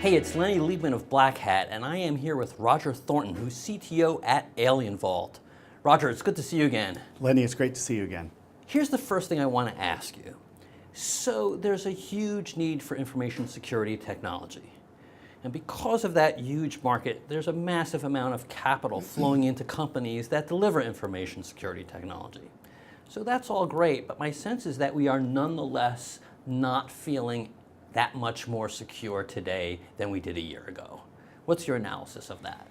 Hey, it's Lenny Liebman of Black Hat, and I am here with Roger Thornton, who's CTO at AlienVault. Roger, it's good to see you again. Lenny, it's great to see you again. Here's the first thing I want to ask you. So there's a huge need for information security technology. And because of that huge market, there's a massive amount of capital flowing into companies that deliver information security technology. So that's all great, but my sense is that we are nonetheless not feeling that much more secure today than we did a year ago. What's your analysis of that?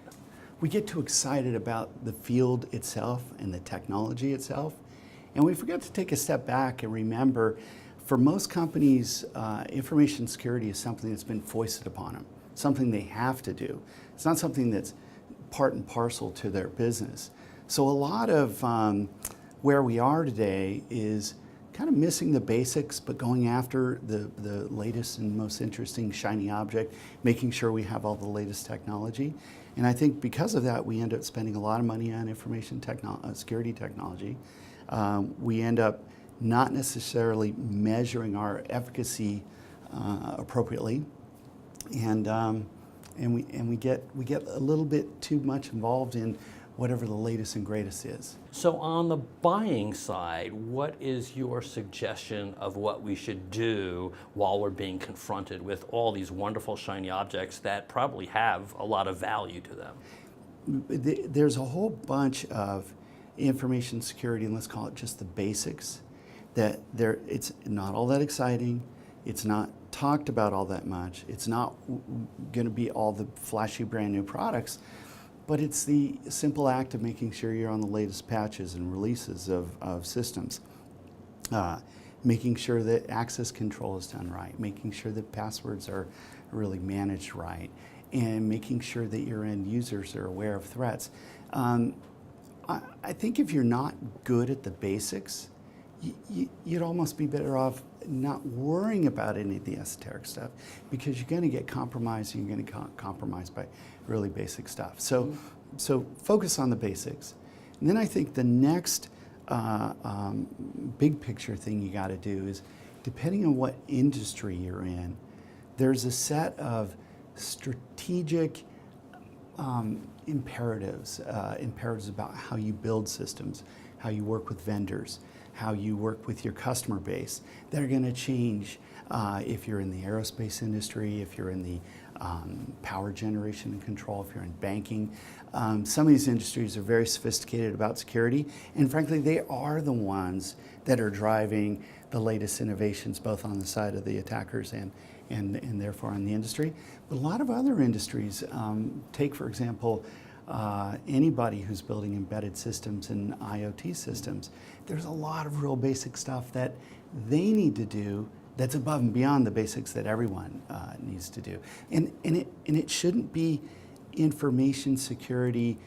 We get too excited about the field itself and the technology itself, and we forget to take a step back and remember, for most companies, information security is something that's been foisted upon them, something they have to do. It's not something that's part and parcel to their business. So a lot of where we are today is kind of missing the basics, but going after the latest and most interesting shiny object, making sure we have all the latest technology. And I think because of that, we end up spending a lot of money on information security technology. We end up not necessarily measuring our efficacy appropriately, and we get a little bit too much involved in whatever the latest and greatest is. So on the buying side, what is your suggestion of what we should do while we're being confronted with all these wonderful shiny objects that probably have a lot of value to them? There's a whole bunch of information security, and let's call it just the basics, that it's not all that exciting, it's not talked about all that much, it's not going to be all the flashy brand new products, but it's the simple act of making sure you're on the latest patches and releases of systems. Making sure that access control is done right, making sure that passwords are really managed right, and making sure that your end users are aware of threats. I think if you're not good at the basics, you'd almost be better off not worrying about any of the esoteric stuff, because you're going to get compromised, and you're going to get compromised by really basic stuff. So focus on the basics. And then I think the next big picture thing you got to do is, depending on what industry you're in, there's a set of strategic imperatives about how you build systems, how you work with vendors, how you work with your customer base, that are going to change if you're in the aerospace industry, if you're in the power generation and control, if you're in banking. Some of these industries are very sophisticated about security, and frankly, they are the ones that are driving the latest innovations, both on the side of the attackers and therefore on the industry. But a lot of other industries, take for example, anybody who's building embedded systems and IoT systems, there's a lot of real basic stuff that they need to do that's above and beyond the basics that everyone needs to do. And it shouldn't be information security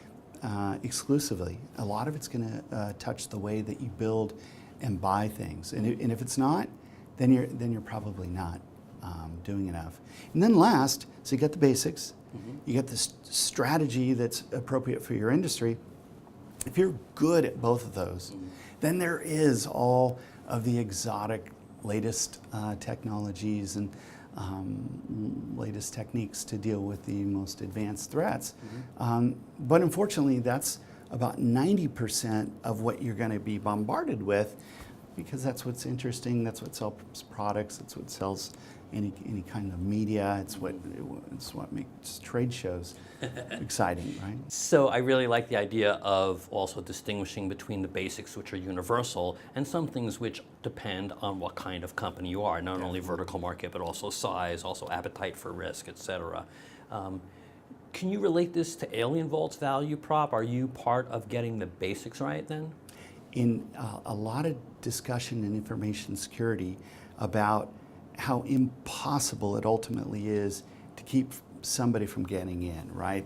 exclusively. A lot of it's going to touch the way that you build and buy things. And if it's not, then you're probably not doing enough. And then last, so you got the basics, you got the strategy that's appropriate for your industry. If you're good at both of those, then there is all of the exotic latest technologies and latest techniques to deal with the most advanced threats. But unfortunately, that's about 90% of what you're going to be bombarded with, because that's what's interesting, that's what sells products, that's what sells any kind of media. It's what makes trade shows exciting, right? So I really like the idea of also distinguishing between the basics, which are universal, and some things which depend on what kind of company you are, not only vertical market, but also size, also appetite for risk, et cetera. Can you relate this to AlienVault's value prop? Are you part of getting the basics right then? In a lot of discussion in information security about how impossible it ultimately is to keep somebody from getting in, right?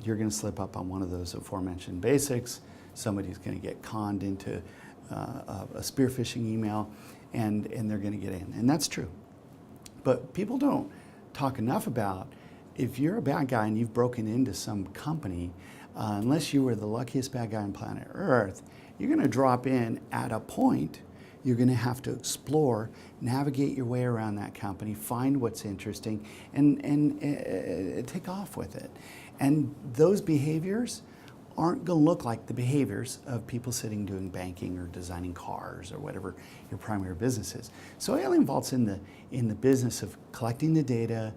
You're going to slip up on one of those aforementioned basics, somebody's going to get conned into a spear phishing email, and they're going to get in. And that's true. But people don't talk enough about, if you're a bad guy and you've broken into some company, unless you were the luckiest bad guy on planet Earth, you're going to drop in at a point you're going to have to explore, navigate your way around that company, find what's interesting, and take off with it. And those behaviors aren't going to look like the behaviors of people sitting doing banking or designing cars or whatever your primary business is. So AlienVault's in the business of collecting the data,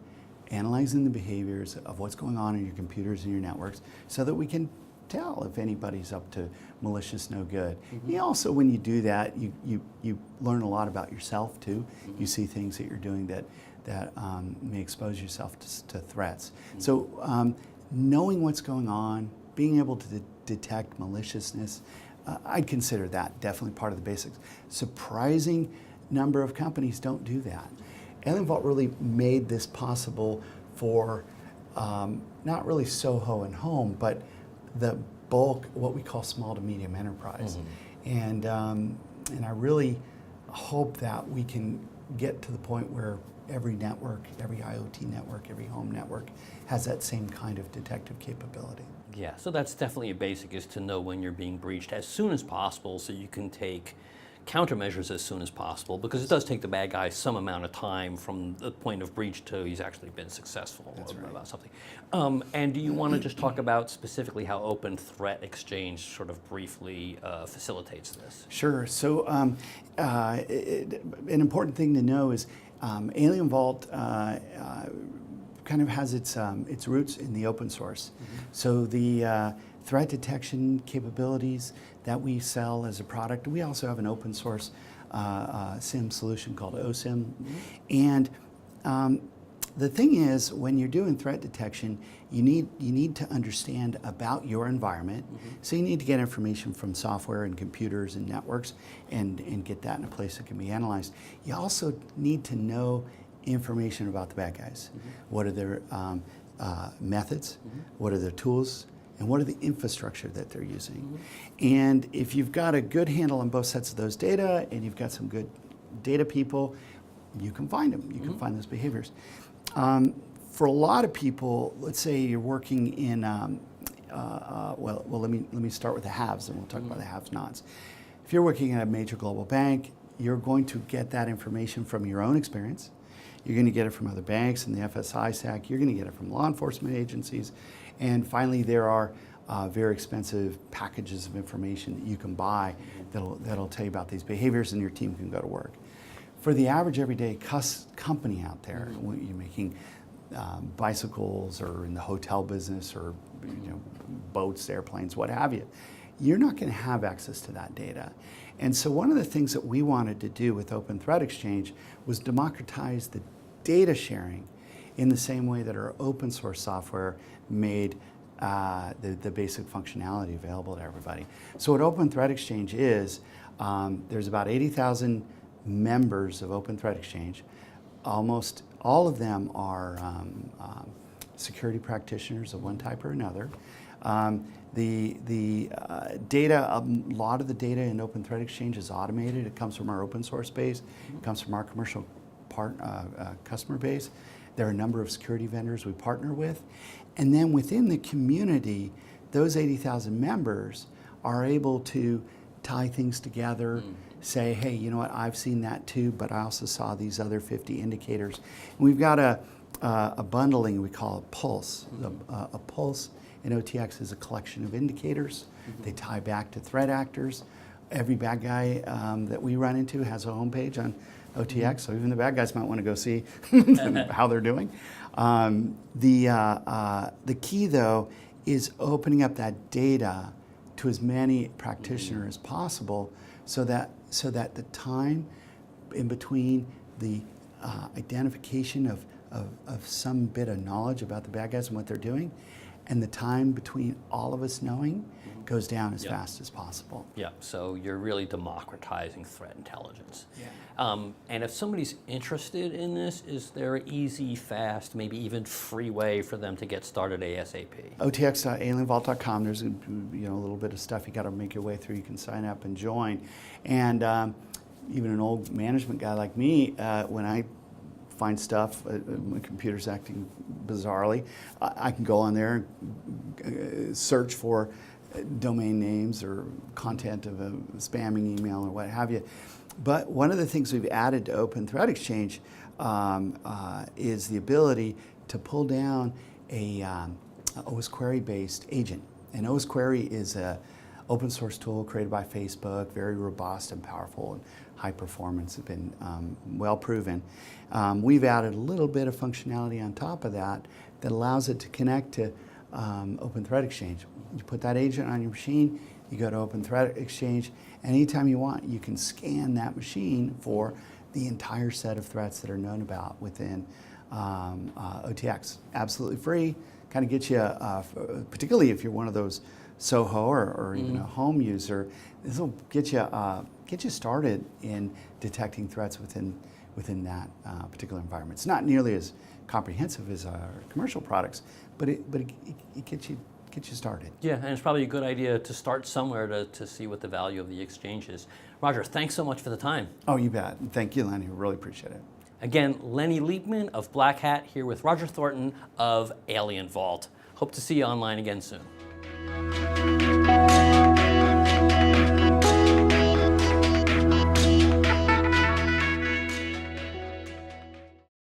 analyzing the behaviors of what's going on in your computers and your networks, so that we can tell if anybody's up to malicious no good. You also, when you do that, you learn a lot about yourself too. You see things that you're doing that may expose yourself to threats. So knowing what's going on, being able to detect maliciousness, I'd consider that definitely part of the basics. Surprising number of companies don't do that. AlienVault really made this possible for not really Soho and home, but the bulk, what we call small to medium enterprise. And I really hope that we can get to the point where every network, every IoT network, every home network has that same kind of detective capability. Yeah, so that's definitely a basic, is to know when you're being breached as soon as possible, so you can take countermeasures as soon as possible, because it does take the bad guy some amount of time from the point of breach to he's actually been successful about something. And do you want to just talk about specifically how Open Threat Exchange sort of briefly facilitates this? Sure. So an important thing to know is AlienVault kind of has its roots in the open source. So the threat detection capabilities that we sell as a product, we also have an open source SIM solution called OSIM. And the thing is, when you're doing threat detection, you need to understand about your environment. So you need to get information from software and computers and networks and get that in a place that can be analyzed. You also need to know information about the bad guys. What are their methods? What are their tools? And what are the infrastructure that they're using? And if you've got a good handle on both sets of those data, and you've got some good data people, you can find them. You can find those behaviors. For a lot of people, let's say you're working in, well, let me start with the haves, and we'll talk about the haves-nots. If you're working at a major global bank, you're going to get that information from your own experience. You're going to get it from other banks and the FSISAC. You're going to get it from law enforcement agencies. And finally, there are very expensive packages of information that you can buy that'll tell you about these behaviors, and your team can go to work. For the average everyday company out there, when you're making bicycles or in the hotel business or boats, airplanes, what have you, you're not going to have access to that data. And so one of the things that we wanted to do with Open Threat Exchange was democratize the data sharing in the same way that our open source software made the basic functionality available to everybody. So what Open Threat Exchange is, there's about 80,000 members of Open Threat Exchange. Almost all of them are security practitioners of one type or another. The data, a lot of the data in Open Threat Exchange is automated. It comes from our open source base. It comes from our commercial customer base. There are a number of security vendors we partner with. And then within the community, those 80,000 members are able to tie things together, say, hey, you know what, I've seen that too, but I also saw these other 50 indicators. And we've got a bundling we call a pulse. A pulse in OTX is a collection of indicators. They tie back to threat actors. Every bad guy that we run into has a homepage on OTX, so even the bad guys might want to go see how they're doing. The key, though, is opening up that data to as many practitioners as possible, so that the time in between the identification of some bit of knowledge about the bad guys and what they're doing, and the time between all of us knowing goes down as fast as possible. Yeah, so you're really democratizing threat intelligence. And if somebody's interested in this, is there an easy, fast, maybe even free way for them to get started ASAP? otx.alienvault.com. There's a little bit of stuff you got to make your way through. You can sign up and join. And even an old management guy like me, when I find stuff, my computer's acting bizarrely, I can go on there and search for domain names or content of a spamming email or what have you. But one of the things we've added to Open Threat Exchange is the ability to pull down a OS Query-based agent. And OS Query is an open source tool created by Facebook, very robust and powerful and high performance, has been well proven. We've added a little bit of functionality on top of that that allows it to connect to Open Threat Exchange. You put that agent on your machine, you go to Open Threat Exchange, and anytime you want, you can scan that machine for the entire set of threats that are known about within OTX. Absolutely free, kind of gets you, particularly if you're one of those Soho or even a home user, this will get you started in detecting threats within that particular environment. It's not nearly as comprehensive as our commercial products, but it gets you started. Yeah, and it's probably a good idea to start somewhere to see what the value of the exchange is. Roger, thanks so much for the time. Oh, you bet. Thank you, Lenny. Really appreciate it. Again, Lenny Liebman of Black Hat here with Roger Thornton of AlienVault. Hope to see you online again soon.